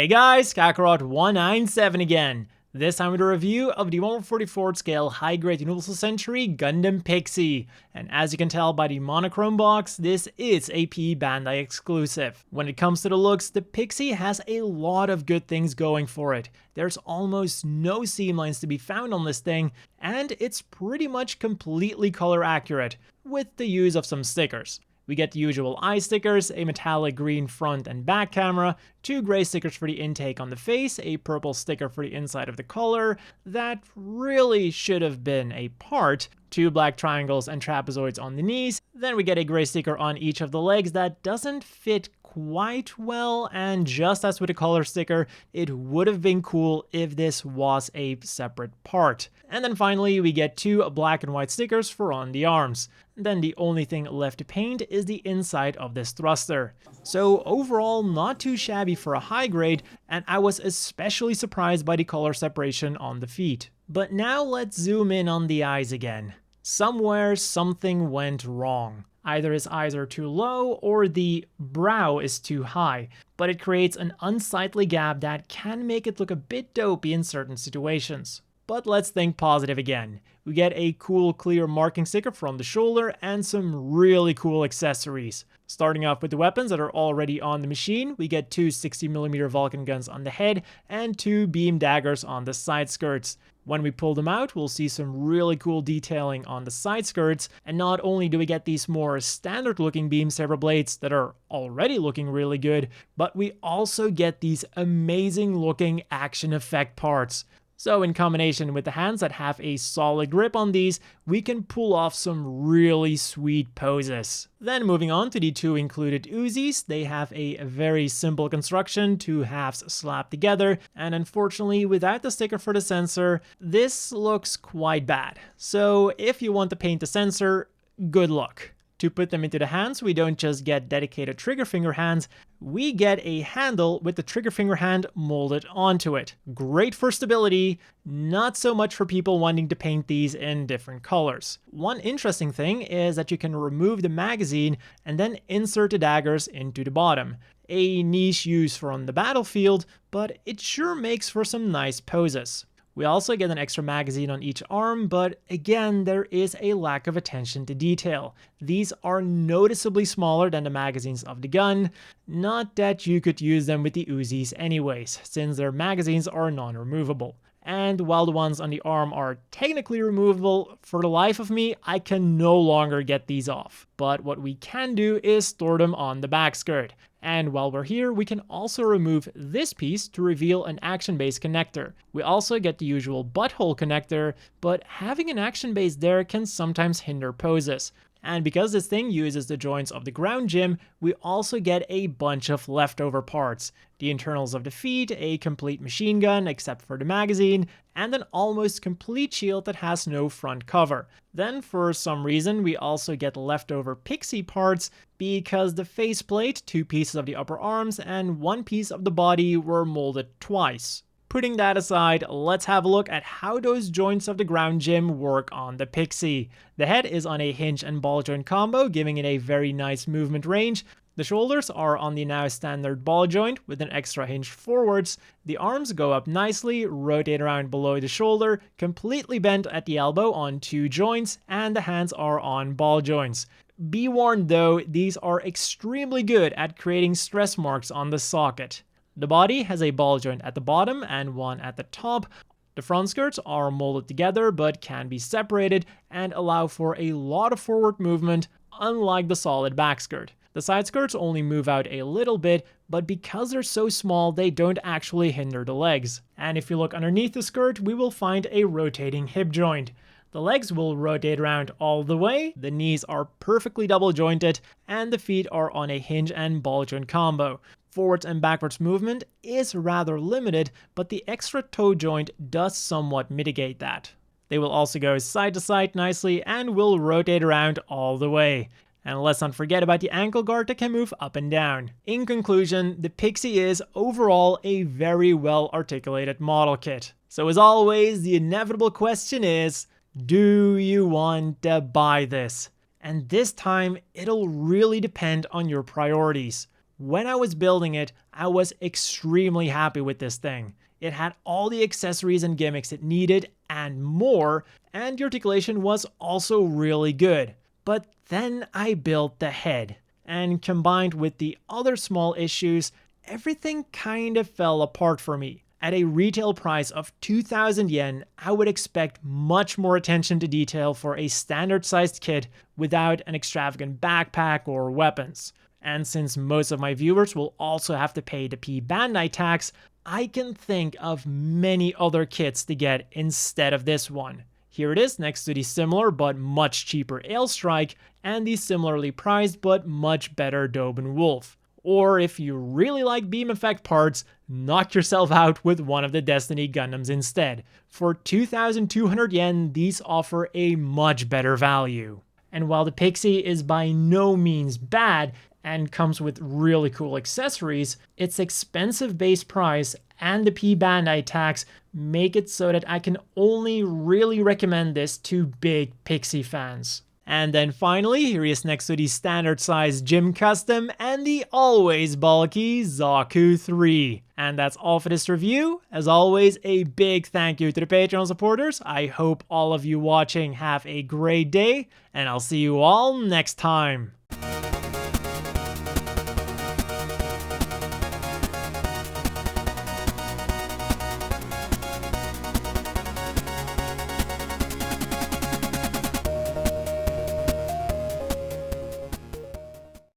Hey guys, Kakarot197 again. This time with a review of the 1/44 scale high-grade Universal Century Gundam Pixy. And as you can tell by the monochrome box, this is a P Bandai exclusive. When it comes to the looks, the Pixy has a lot of good things going for it. There's almost no seam lines to be found on this thing, and it's pretty much completely color accurate, with the use of some stickers. We get the usual eye stickers, a metallic green front and back camera, 2 gray stickers for the intake on the face, a purple sticker for the inside of the collar that really should have been a part, 2 black triangles and trapezoids on the knees, then we get a gray sticker on each of the legs that doesn't fit quite well, and just as with the color sticker, it would have been cool if this was a separate part. And then finally, we get 2 black and white stickers for on the arms. Then the only thing left to paint is the inside of this thruster. So overall, not too shabby for a high grade, and I was especially surprised by the color separation on the feet. But now let's zoom in on the eyes again. Somewhere something went wrong. Either his eyes are too low or the brow is too high, but it creates an unsightly gap that can make it look a bit dopey in certain situations. But let's think positive again. We get a cool clear marking sticker from the shoulder and some really cool accessories. Starting off with the weapons that are already on the machine, we get 2 60mm Vulcan guns on the head and 2 beam daggers on the side skirts. When we pull them out, we'll see some really cool detailing on the side skirts, and not only do we get these more standard looking beam saber blades that are already looking really good, but we also get these amazing looking action effect parts. So in combination with the hands that have a solid grip on these, we can pull off some really sweet poses. Then moving on to the 2 included Uzis, they have a very simple construction, 2 halves slapped together, and unfortunately without the sticker for the sensor, this looks quite bad. So if you want to paint the sensor, good luck. To put them into the hands, we don't just get dedicated trigger finger hands, we get a handle with the trigger finger hand molded onto it. Great for stability, not so much for people wanting to paint these in different colors. One interesting thing is that you can remove the magazine and then insert the daggers into the bottom. A niche use for on the battlefield, but it sure makes for some nice poses. We also get an extra magazine on each arm, but again, there is a lack of attention to detail. These are noticeably smaller than the magazines of the gun, not that you could use them with the Uzis anyways, since their magazines are non-removable. And while the ones on the arm are technically removable, for the life of me, I can no longer get these off. But what we can do is store them on the back skirt. And while we're here, we can also remove this piece to reveal an action base connector. We also get the usual butthole connector, but having an action base there can sometimes hinder poses. And because this thing uses the joints of the ground gym, we also get a bunch of leftover parts. The internals of the feet, a complete machine gun except for the magazine, and an almost complete shield that has no front cover. Then for some reason we also get leftover Pixy parts because the faceplate, 2 pieces of the upper arms, and 1 piece of the body were molded twice. Putting that aside, let's have a look at how those joints of the ground gym work on the Pixy. The head is on a hinge and ball joint combo, giving it a very nice movement range. The shoulders are on the now standard ball joint with an extra hinge forwards. The arms go up nicely, rotate around below the shoulder, completely bent at the elbow on 2 joints, and the hands are on ball joints. Be warned though, these are extremely good at creating stress marks on the socket. The body has a ball joint at the bottom and one at the top. The front skirts are molded together but can be separated and allow for a lot of forward movement, unlike the solid back skirt. The side skirts only move out a little bit, but because they're so small, they don't actually hinder the legs. And if you look underneath the skirt, we will find a rotating hip joint. The legs will rotate around all the way, the knees are perfectly double jointed, and the feet are on a hinge and ball joint combo. Forwards and backwards movement is rather limited, but the extra toe joint does somewhat mitigate that. They will also go side to side nicely and will rotate around all the way. And let's not forget about the ankle guard that can move up and down. In conclusion, the Pixy is overall a very well articulated model kit. So as always, the inevitable question is, do you want to buy this? And this time, it'll really depend on your priorities. when I was building it, I was extremely happy with this thing. It had all the accessories and gimmicks it needed and more, and the articulation was also really good. But then I built the head, and combined with the other small issues, everything kind of fell apart for me. At a retail price of 2,000 yen, I would expect much more attention to detail for a standard-sized kit without an extravagant backpack or weapons. And since most of my viewers will also have to pay the P-Bandai tax, I can think of many other kits to get instead of this one. Here it is next to the similar but much cheaper Ailstrike and the similarly priced but much better Doben Wolf. Or if you really like beam effect parts, knock yourself out with one of the Destiny Gundams instead. For 2,200 yen, these offer a much better value. And while the Pixy is by no means bad and comes with really cool accessories, its expensive base price and the P-Bandai tax make it so that I can only really recommend this to big Pixy fans. And then finally, here he is next to the standard size Gym Custom and the always bulky Zaku 3. And that's all for this review. As always, a big thank you to the Patreon supporters. I hope all of you watching have a great day, and I'll see you all next time.